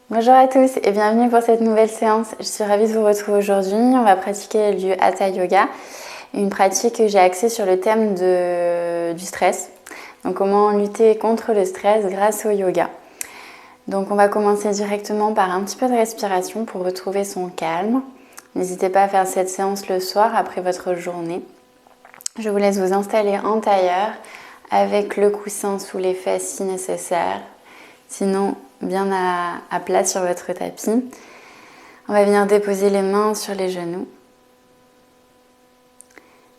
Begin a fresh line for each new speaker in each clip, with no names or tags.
Bonjour à tous et bienvenue pour cette nouvelle séance. Je suis ravie de vous retrouver aujourd'hui. On va pratiquer du Hatha Yoga, une pratique que j'ai axée sur le thème du stress. Donc comment lutter contre le stress grâce au yoga. Donc on va commencer directement par un petit peu de respiration pour retrouver son calme. N'hésitez pas à faire cette séance le soir après votre journée. Je vous laisse vous installer en tailleur avec le coussin sous les fesses si nécessaire. Sinon, bien à plat sur votre tapis. On va venir déposer les mains sur les genoux.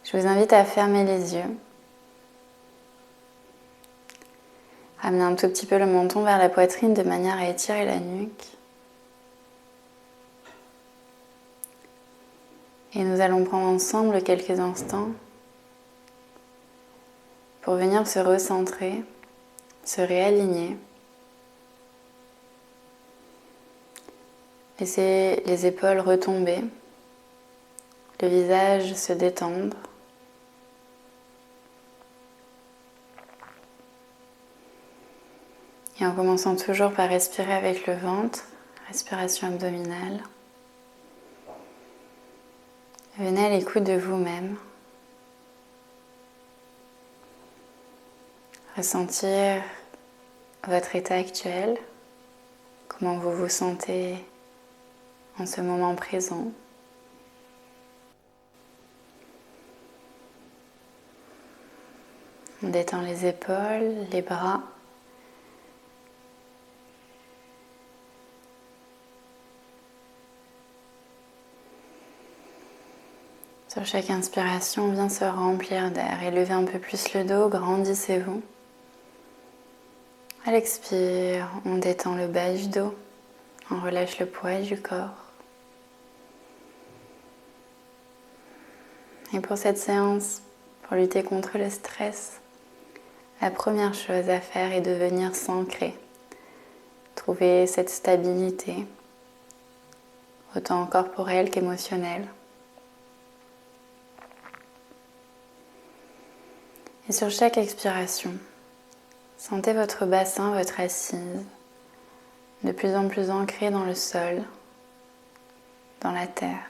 Je vous invite à fermer les yeux. Ramener un tout petit peu le menton vers la poitrine de manière à étirer la nuque. Et nous allons prendre ensemble quelques instants pour venir se recentrer, se réaligner. Laissez les épaules retomber, le visage se détendre. Et en commençant toujours par respirer avec le ventre, respiration abdominale. Venez à l'écoute de vous-même. Ressentir votre état actuel, comment vous vous sentez en ce moment présent. On détend les épaules, les bras. Sur chaque inspiration, on vient se remplir d'air. Élevez un peu plus le dos, grandissez-vous. À l'expire, on détend le bas du dos, on relâche le poids du corps. Et pour cette séance, pour lutter contre le stress, la première chose à faire est de venir s'ancrer. Trouver cette stabilité, autant corporelle qu'émotionnelle. Et sur chaque expiration, sentez votre bassin, votre assise, de plus en plus ancré dans le sol, dans la terre.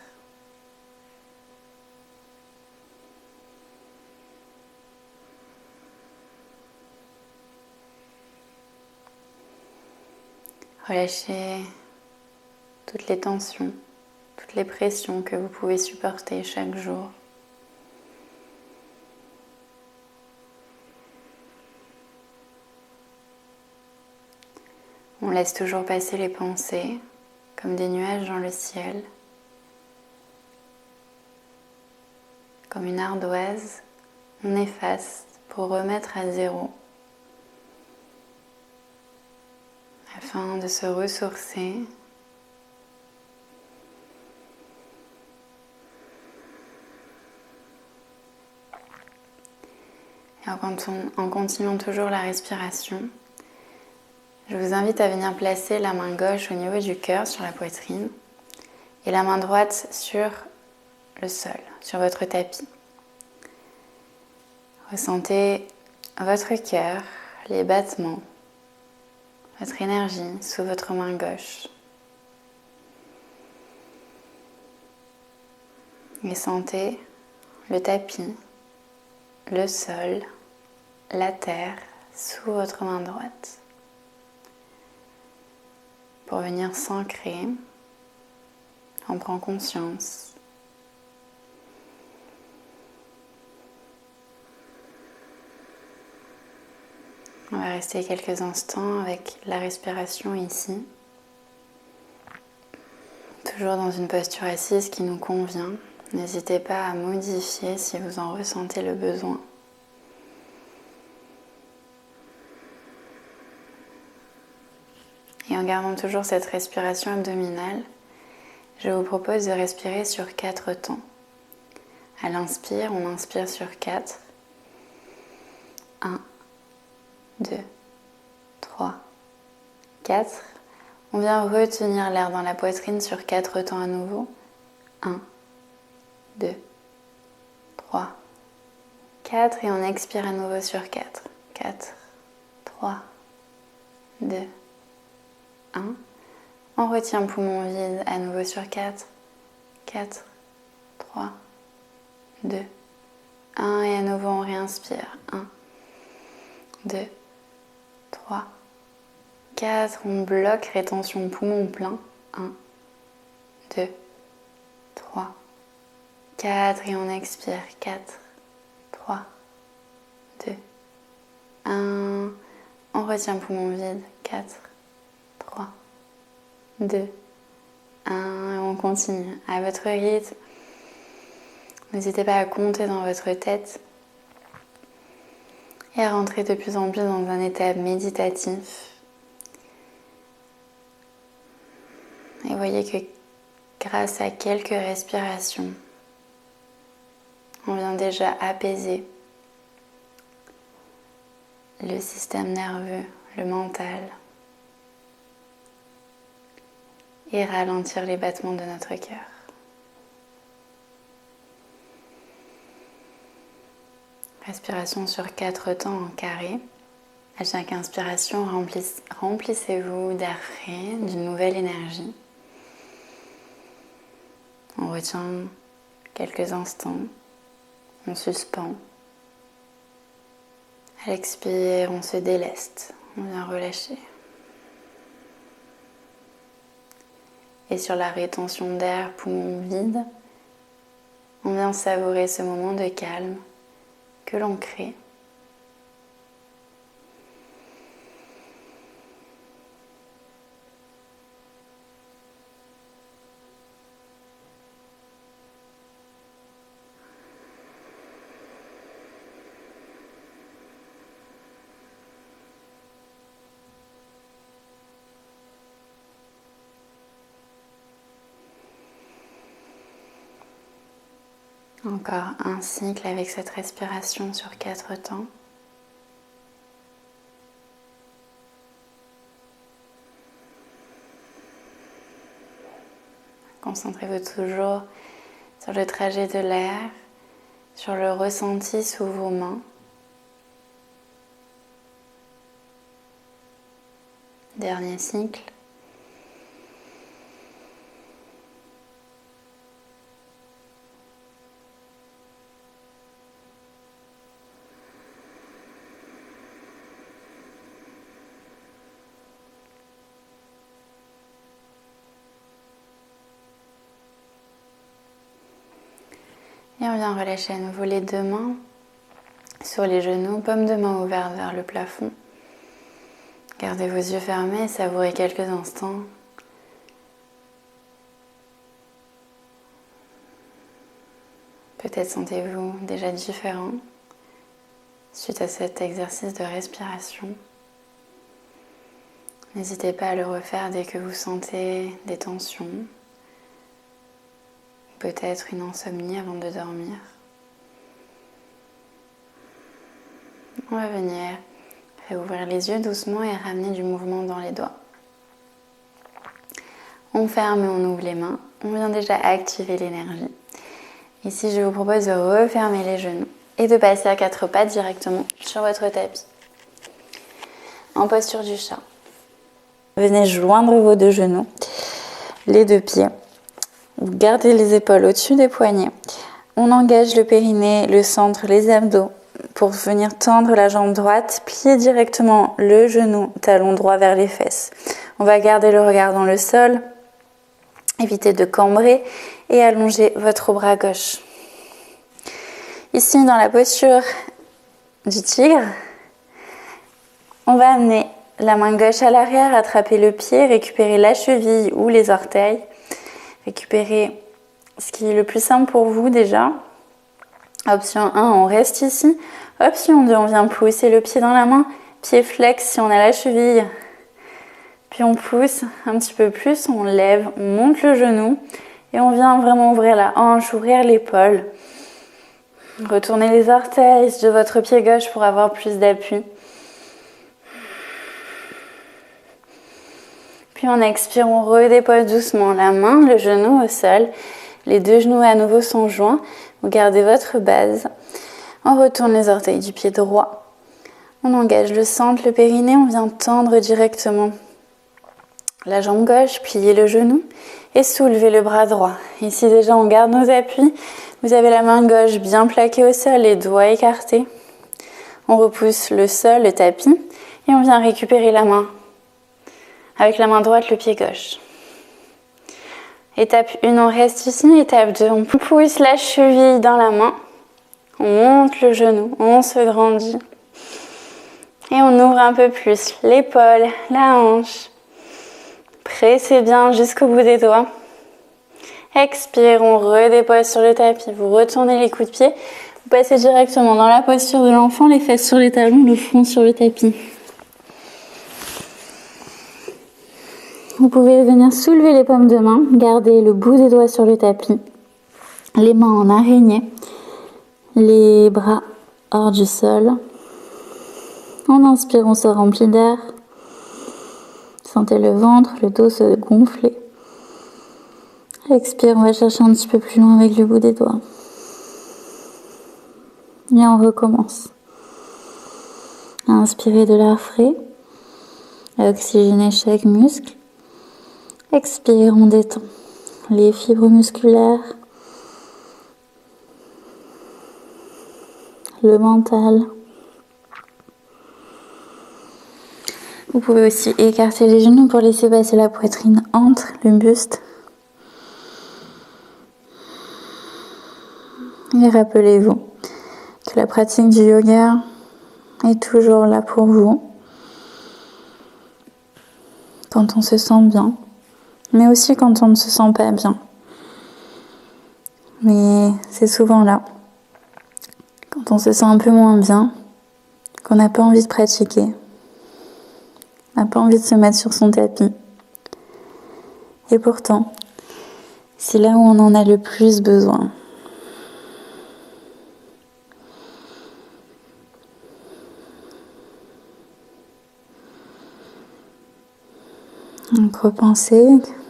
Relâchez toutes les tensions, toutes les pressions que vous pouvez supporter chaque jour. On laisse toujours passer les pensées comme des nuages dans le ciel, comme une ardoise, on efface pour remettre à zéro, afin de se ressourcer. Et en continuant toujours la respiration, je vous invite à venir placer la main gauche au niveau du cœur sur la poitrine et la main droite sur le sol, sur votre tapis. Ressentez votre cœur, les battements, votre énergie sous votre main gauche. Et sentez le tapis, le sol, la terre sous votre main droite. Pour venir s'ancrer, on prend conscience. On va rester quelques instants avec la respiration ici. Toujours dans une posture assise qui nous convient. N'hésitez pas à modifier si vous en ressentez le besoin. Et en gardant toujours cette respiration abdominale, je vous propose de respirer sur 4 temps. À l'inspire, on inspire sur 4. 1, 2, 3, 4. On vient retenir l'air dans la poitrine sur 4 temps à nouveau. 1, 2, 3, 4. Et on expire à nouveau sur 4. 4, 3, 2, 1. On retient poumon vide à nouveau sur 4. 4, 3, 2, 1. Et à nouveau, on réinspire. 1, 2, 3, 4. On bloque, rétention poumon plein. 1, 2, 3, 4. Et on expire. 4, 3, 2, 1. On retient poumon vide. 4, 3, 2, 1. Et on continue à votre rythme. N'hésitez pas à compter dans votre tête et à rentrer de plus en plus dans un état méditatif. Et voyez que grâce à quelques respirations, on vient déjà apaiser le système nerveux, le mental, et ralentir les battements de notre cœur. Respiration sur 4 temps en carré. À chaque inspiration, remplissez-vous d'air frais, d'une nouvelle énergie. On retient quelques instants, on suspend. À l'expire, on se déleste, on vient relâcher. Et sur la rétention d'air, poumon vide, on vient savourer ce moment de calme que l'on crée. Encore un cycle avec cette respiration sur 4 temps. Concentrez-vous toujours sur le trajet de l'air, sur le ressenti sous vos mains. Dernier cycle. Et on vient relâcher à nouveau les deux mains sur les genoux, paume de main ouverte vers le plafond. Gardez vos yeux fermés et savourez quelques instants. Peut-être sentez-vous déjà différent suite à cet exercice de respiration. N'hésitez pas à le refaire dès que vous sentez des tensions. Peut-être une insomnie avant de dormir. On va venir réouvrir les yeux doucement et ramener du mouvement dans les doigts. On ferme et on ouvre les mains. On vient déjà activer l'énergie. Ici, je vous propose de refermer les genoux et de passer à 4 pattes directement sur votre tapis. En posture du chat. Venez joindre vos deux genoux, les deux pieds. Vous gardez les épaules au-dessus des poignets. On engage le périnée, le centre, les abdos pour venir tendre la jambe droite, plier directement le genou, talon droit vers les fesses. On va garder le regard dans le sol, évitez de cambrer et allonger votre bras gauche. Ici, dans la posture du tigre, on va amener la main gauche à l'arrière, attraper le pied, récupérer la cheville ou les orteils. Récupérez ce qui est le plus simple pour vous déjà. Option 1, on reste ici. Option 2, on vient pousser le pied dans la main. Pied flex si on a la cheville. Puis on pousse un petit peu plus, on lève, on monte le genou. Et on vient vraiment ouvrir la hanche, ouvrir l'épaule. Retournez les orteils de votre pied gauche pour avoir plus d'appui. Puis on expire, on redépose doucement la main, le genou au sol. Les deux genoux à nouveau sont joints. Vous gardez votre base. On retourne les orteils du pied droit. On engage le centre, le périnée. On vient tendre directement la jambe gauche, pliez le genou et soulevez le bras droit. Ici déjà on garde nos appuis. Vous avez la main gauche bien plaquée au sol, les doigts écartés. On repousse le sol, le tapis et on vient récupérer la main. Avec la main droite, le pied gauche. Étape 1, on reste ici. Étape 2, on pousse la cheville dans la main. On monte le genou, on se grandit. Et on ouvre un peu plus l'épaule, la hanche. Pressez bien jusqu'au bout des doigts. Expire, on redépose sur le tapis. Vous retournez les coups de pied. Vous passez directement dans la posture de l'enfant, les fesses sur les talons, le front sur le tapis. Vous pouvez venir soulever les paumes de main, garder le bout des doigts sur le tapis, les mains en araignée, les bras hors du sol. On inspire, on se remplit d'air. Sentez le ventre, le dos se gonfler. Expire, on va chercher un petit peu plus loin avec le bout des doigts. Et on recommence. Inspirez de l'air frais. Oxygénez chaque muscle. Expire, on détend les fibres musculaires, le mental. Vous pouvez aussi écarter les genoux pour laisser passer la poitrine entre le buste. Et rappelez-vous que la pratique du yoga est toujours là pour vous quand on se sent bien, mais aussi quand on ne se sent pas bien. Mais c'est souvent là, quand on se sent un peu moins bien, qu'on n'a pas envie de pratiquer, on n'a pas envie de se mettre sur son tapis. Et pourtant, c'est là où on en a le plus besoin. Donc repensez,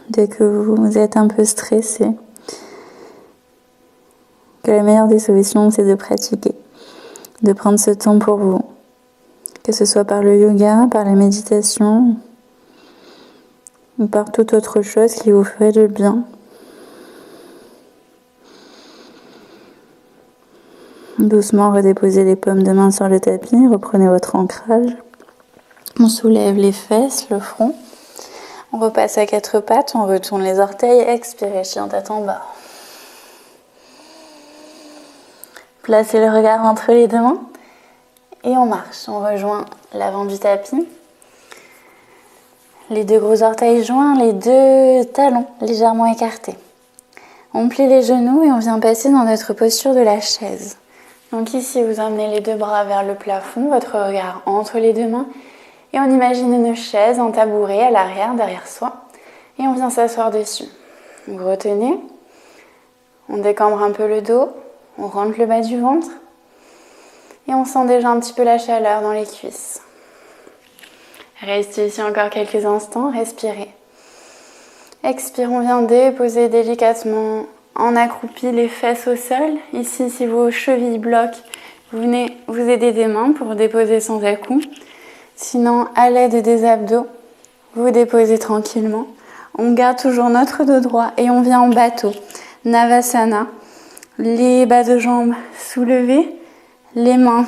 dès que vous êtes un peu stressé, que la meilleure des solutions, c'est de pratiquer, de prendre ce temps pour vous, que ce soit par le yoga, par la méditation, ou par toute autre chose qui vous ferait du bien. Doucement, redéposez les paumes de main sur le tapis, reprenez votre ancrage. On soulève les fesses, le front. On repasse à quatre pattes, on retourne les orteils, expirez, chien tête en bas. Placez le regard entre les deux mains et on marche. On rejoint l'avant du tapis. Les deux gros orteils joints, les deux talons légèrement écartés. On plie les genoux et on vient passer dans notre posture de la chaise. Donc ici, vous emmenez les deux bras vers le plafond, votre regard entre les deux mains. Et on imagine une chaise en tabouret à l'arrière, derrière soi. Et on vient s'asseoir dessus. Vous retenez. On décambre un peu le dos. On rentre le bas du ventre. Et on sent déjà un petit peu la chaleur dans les cuisses. Restez ici encore quelques instants. Respirez. Expire, on vient déposer délicatement en accroupi les fesses au sol. Ici, si vos chevilles bloquent, vous venez vous aider des mains pour déposer sans à-coups. Sinon, à l'aide des abdos, vous déposez tranquillement. On garde toujours notre dos droit et on vient en bateau. Navasana. Les bas de jambes soulevés. Les mains,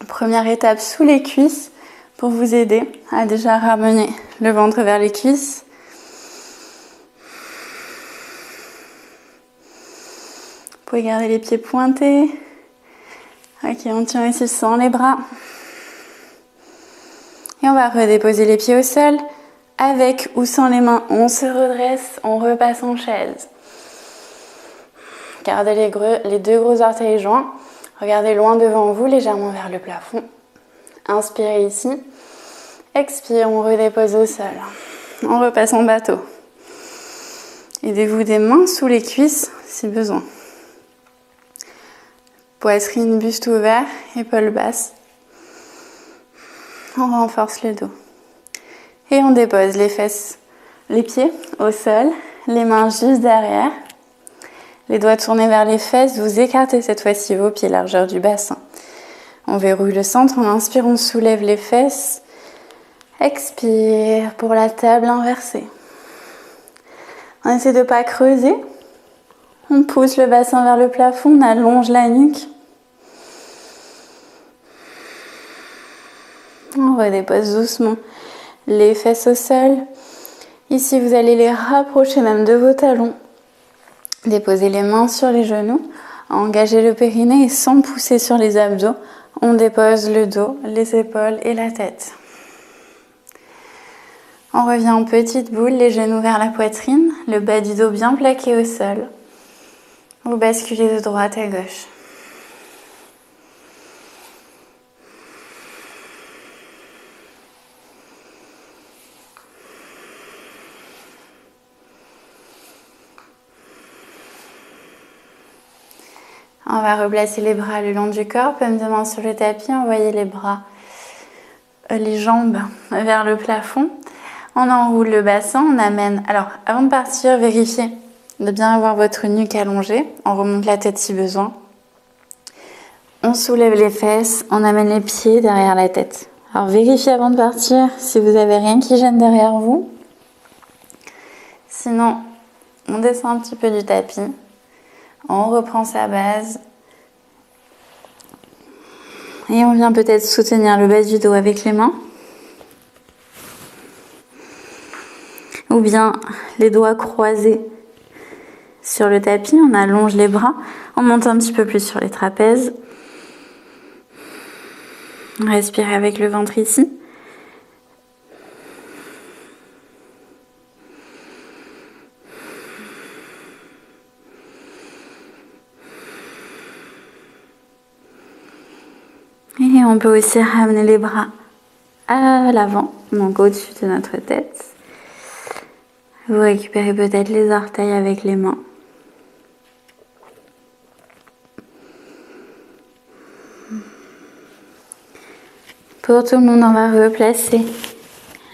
première étape, sous les cuisses pour vous aider à déjà ramener le ventre vers les cuisses. Vous pouvez garder les pieds pointés. Ok, on tient ici sans les bras. Et on va redéposer les pieds au sol. Avec ou sans les mains, on se redresse, on repasse en chaise. Gardez les deux gros orteils joints. Regardez loin devant vous, légèrement vers le plafond. Inspirez ici. Expire, on redépose au sol. On repasse en bateau. Aidez-vous des mains sous les cuisses si besoin. Poitrine, buste ouvert, épaules basses. On renforce le dos. Et on dépose les fesses, les pieds au sol, les mains juste derrière. Les doigts tournés vers les fesses, vous écartez cette fois-ci vos pieds, largeur du bassin. On verrouille le centre, on inspire, on soulève les fesses. Expire pour la table inversée. On essaie de ne pas creuser. On pousse le bassin vers le plafond, on allonge la nuque. On redépose doucement les fesses au sol. Ici, vous allez les rapprocher même de vos talons. Déposez les mains sur les genoux. Engagez le périnée et sans pousser sur les abdos, on dépose le dos, les épaules et la tête. On revient en petite boule, les genoux vers la poitrine, le bas du dos bien plaqué au sol. Vous basculez de droite à gauche. On va replacer les bras le long du corps, paume de main sur le tapis, envoyez les bras, les jambes vers le plafond. On enroule le bassin, on amène. Alors, avant de partir, vérifiez de bien avoir votre nuque allongée. On remonte la tête si besoin. On soulève les fesses, on amène les pieds derrière la tête. Alors, vérifiez avant de partir si vous n'avez rien qui gêne derrière vous. Sinon, on descend un petit peu du tapis. On reprend sa base. Et on vient peut-être soutenir le bas du dos avec les mains. Ou bien les doigts croisés sur le tapis. On allonge les bras. On monte un petit peu plus sur les trapèzes. Respirez avec le ventre ici. Et on peut aussi ramener les bras à l'avant, donc au-dessus de notre tête. Vous récupérez peut-être les orteils avec les mains. Pour tout le monde, on va replacer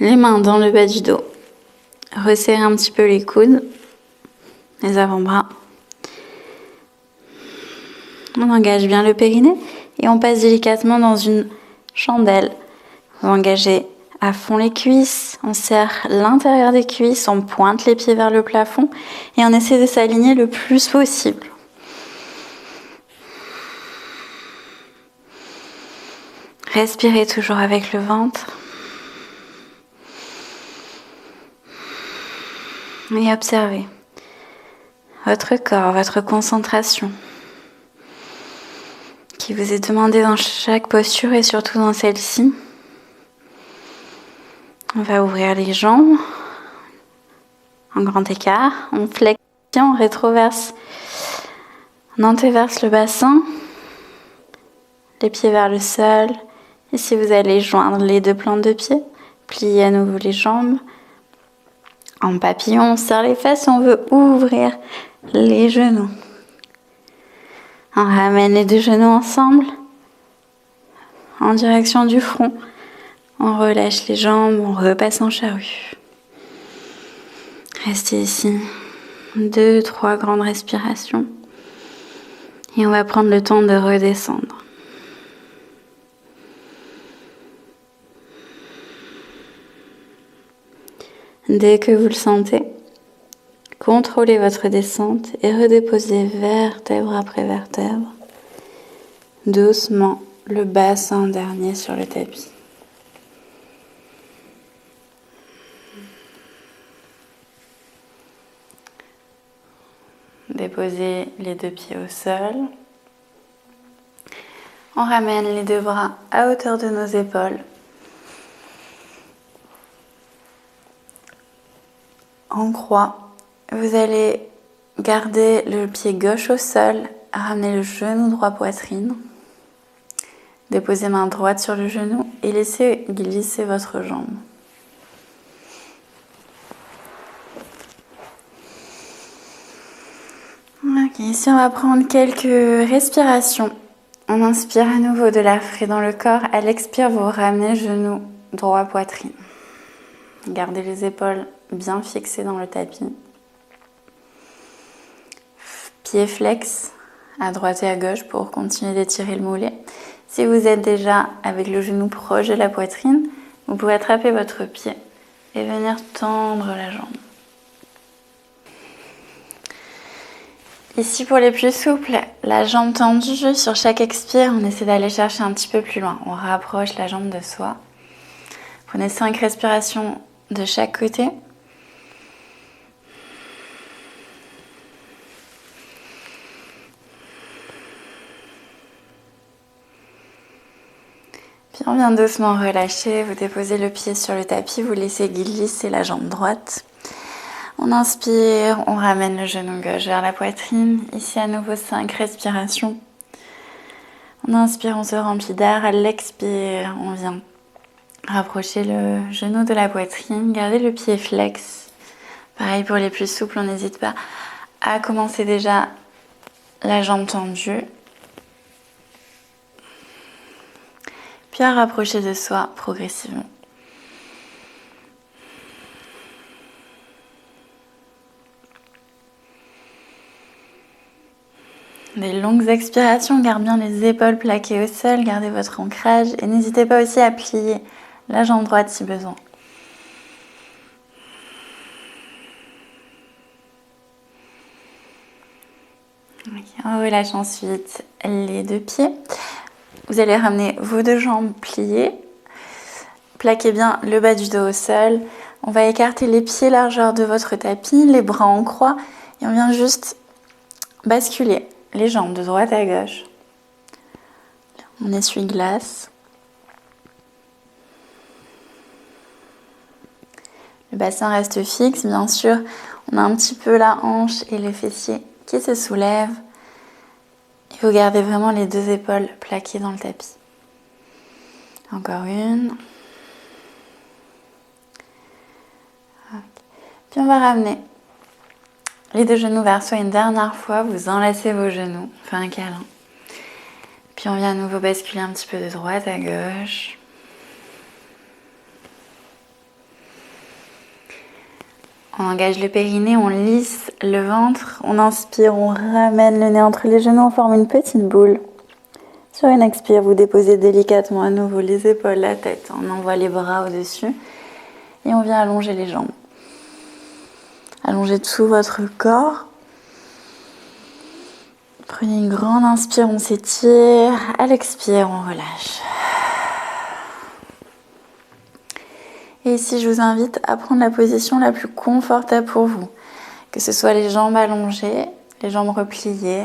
les mains dans le bas du dos. Resserrer un petit peu les coudes, les avant-bras. On engage bien le périnée. Et on passe délicatement dans une chandelle. Vous engagez à fond les cuisses, on serre l'intérieur des cuisses, on pointe les pieds vers le plafond et on essaie de s'aligner le plus possible. Respirez toujours avec le ventre. Et observez votre corps, votre concentration qui vous est demandé dans chaque posture et surtout dans celle-ci. On va ouvrir les jambes en grand écart, on flexion, on rétroverse, on antéverse le bassin, les pieds vers le sol. Et si vous allez joindre les deux plantes de pied, pliez à nouveau les jambes. En papillon, on serre les fesses, on veut ouvrir les genoux. On ramène les deux genoux ensemble, en direction du front. On relâche les jambes, on repasse en charrue. Restez ici 2-3 grandes respirations. Et on va prendre le temps de redescendre. Dès que vous le sentez, contrôlez votre descente et redéposez vertèbre après vertèbre, doucement le bassin dernier sur le tapis. Déposez les deux pieds au sol. On ramène les deux bras à hauteur de nos épaules. En croix, vous allez garder le pied gauche au sol, ramener le genou droit poitrine, déposez main droite sur le genou et laissez glisser votre jambe. Ok, ici on va prendre quelques respirations. On inspire à nouveau de l'air frais dans le corps. À l'expire, vous ramenez genou droit poitrine. Gardez les épaules bien fixées dans le tapis. Pieds flex à droite et à gauche pour continuer d'étirer le mollet. Si vous êtes déjà avec le genou proche de la poitrine, Vous pouvez attraper votre pied et venir tendre la jambe. Ici, pour les plus souples, la jambe tendue, sur chaque expire, on essaie d'aller chercher un petit peu plus loin. On rapproche la jambe de soi. Prenez 5 respirations de chaque côté. Puis on vient doucement relâcher, vous déposez le pied sur le tapis, vous laissez glisser la jambe droite. On inspire, on ramène le genou gauche vers la poitrine. Ici à nouveau 5 respirations. On inspire, on se remplit d'air. À l'expire, on vient rapprocher le genou de la poitrine. Gardez le pied flex. Pareil pour les plus souples, on n'hésite pas à commencer déjà la jambe tendue. Puis à rapprocher de soi progressivement. Des longues expirations, gardez bien les épaules plaquées au sol, gardez votre ancrage et n'hésitez pas aussi à plier la jambe droite si besoin. On relâche ensuite les 2 pieds. Vous allez ramener vos 2 jambes pliées. Plaquez bien le bas du dos au sol. On va écarter les pieds largeur de votre tapis, les bras en croix et on vient juste basculer les jambes de droite à gauche. On essuie-glace. Le bassin reste fixe, bien sûr. On a un petit peu la hanche et les fessiers qui se soulèvent. Et vous gardez vraiment les 2 épaules plaquées dans le tapis. Encore une. Puis on va ramener les 2 genoux vers soi une dernière fois. Vous enlacez vos genoux, on fait un câlin. Puis on vient à nouveau basculer un petit peu de droite à gauche. On engage le périnée, on lisse le ventre. On inspire, on ramène le nez entre les genoux, on forme une petite boule. Sur une expire, vous déposez délicatement à nouveau les épaules, la tête. On envoie les bras au-dessus et on vient allonger les jambes. Allongez tout votre corps. Prenez une grande inspire, on s'étire. À l'expire, on relâche. Et ici, je vous invite à prendre la position la plus confortable pour vous. Que ce soit les jambes allongées, les jambes repliées,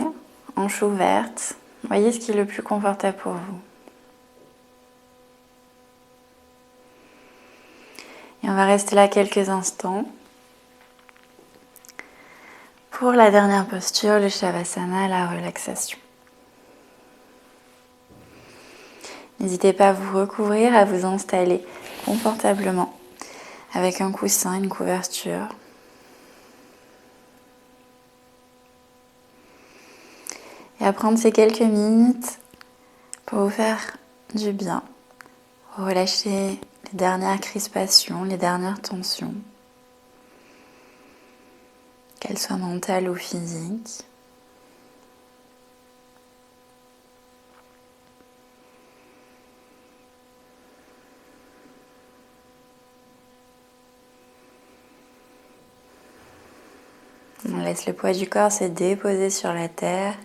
hanches ouvertes. Voyez ce qui est le plus confortable pour vous. Et on va rester là quelques instants. Pour la dernière posture, le Shavasana, la relaxation. N'hésitez pas à vous recouvrir, à vous installer confortablement avec un coussin, une couverture. Et à prendre ces quelques minutes pour vous faire du bien. Relâcher les dernières crispations, les dernières tensions, qu'elles soient mentales ou physiques. On laisse le poids du corps se déposer sur la terre.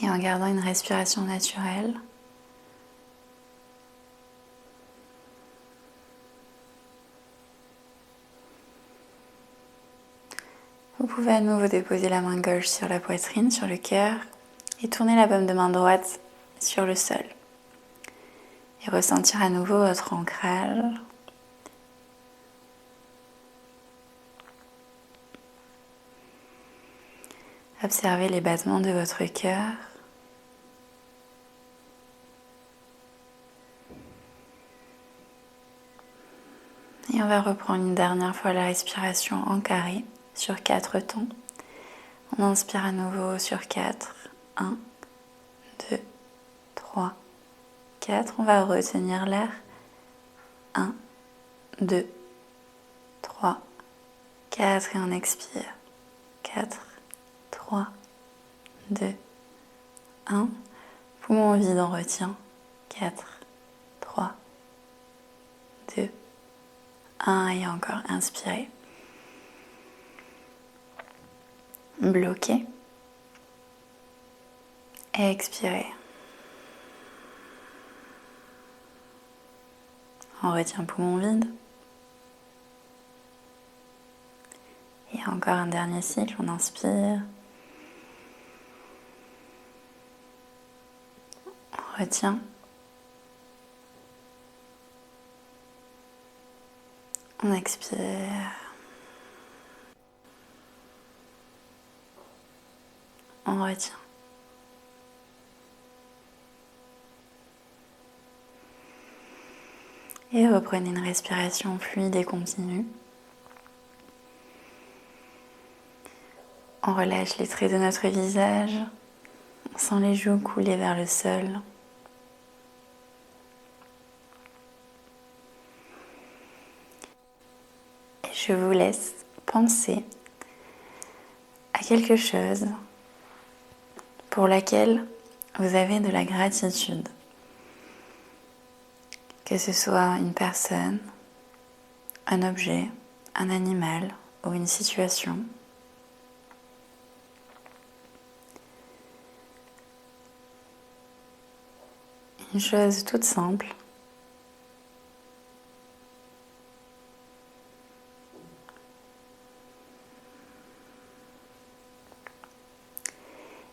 Et en gardant une respiration naturelle. Vous pouvez à nouveau déposer la main gauche sur la poitrine, sur le cœur, et tourner la paume de main droite sur le sol. Et ressentir à nouveau votre ancrage. Observez les battements de votre cœur. Et on va reprendre une dernière fois la respiration en carré sur 4 temps. On inspire à nouveau sur 4. 1, 2, 3, 4. On va retenir l'air. 1, 2, 3, 4 et on expire. 4, 3, 2, 1. Poumon vide, on retient. 4, 3, 2, 1. Et encore, inspirez. Bloquez. Et expirez. On retient poumon vide. Et encore un dernier cycle, on inspire. On retient. On expire. On retient. Et reprenez une respiration fluide et continue. On relâche les traits de notre visage. On sent les joues couler vers le sol. Et je vous laisse penser à quelque chose pour laquelle vous avez de la gratitude. Que ce soit une personne, un objet, un animal ou une situation. Une chose toute simple.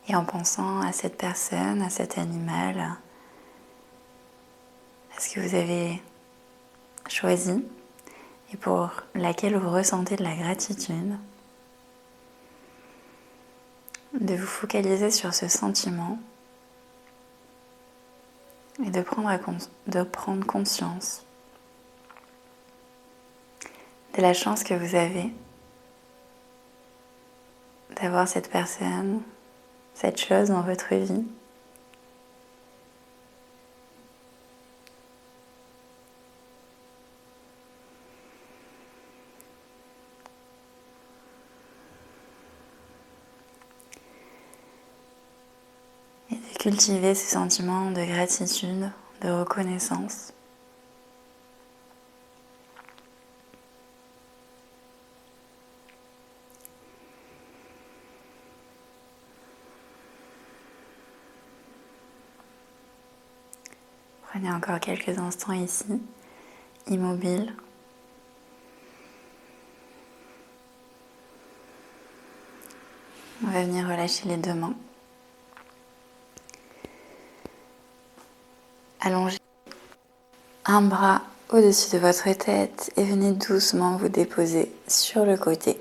Et en pensant à cette personne, à cet animal, à ce que vous avez choisi et pour laquelle vous ressentez de la gratitude, de vous focaliser sur ce sentiment et de prendre conscience de la chance que vous avez d'avoir cette personne, cette chose dans votre vie. Et de cultiver ce sentiment de gratitude, de reconnaissance. Prenez encore quelques instants ici, immobile. On va venir relâcher les deux mains. Allongez un bras au-dessus de votre tête et venez doucement vous déposer sur le côté.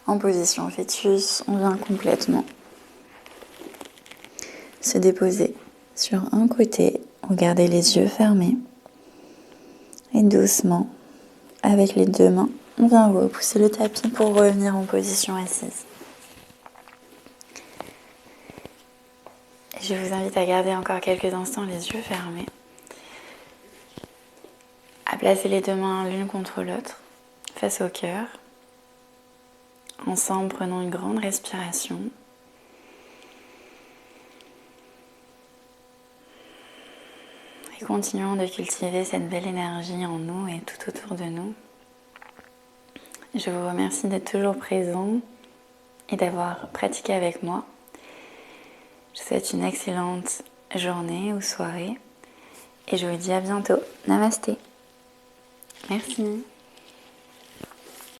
En position fœtus, on vient complètement se déposer sur un côté. Regardez les yeux fermés. Et doucement, avec les deux mains, on vient repousser le tapis pour revenir en position assise. Je vous invite à garder encore quelques instants les yeux fermés. À placer les deux mains l'une contre l'autre, face au cœur. Ensemble, prenons une grande respiration. Et continuons de cultiver cette belle énergie en nous et tout autour de nous. Je vous remercie d'être toujours présent et d'avoir pratiqué avec moi. Je vous souhaite une excellente journée ou soirée et je vous dis à bientôt. Namasté. Merci.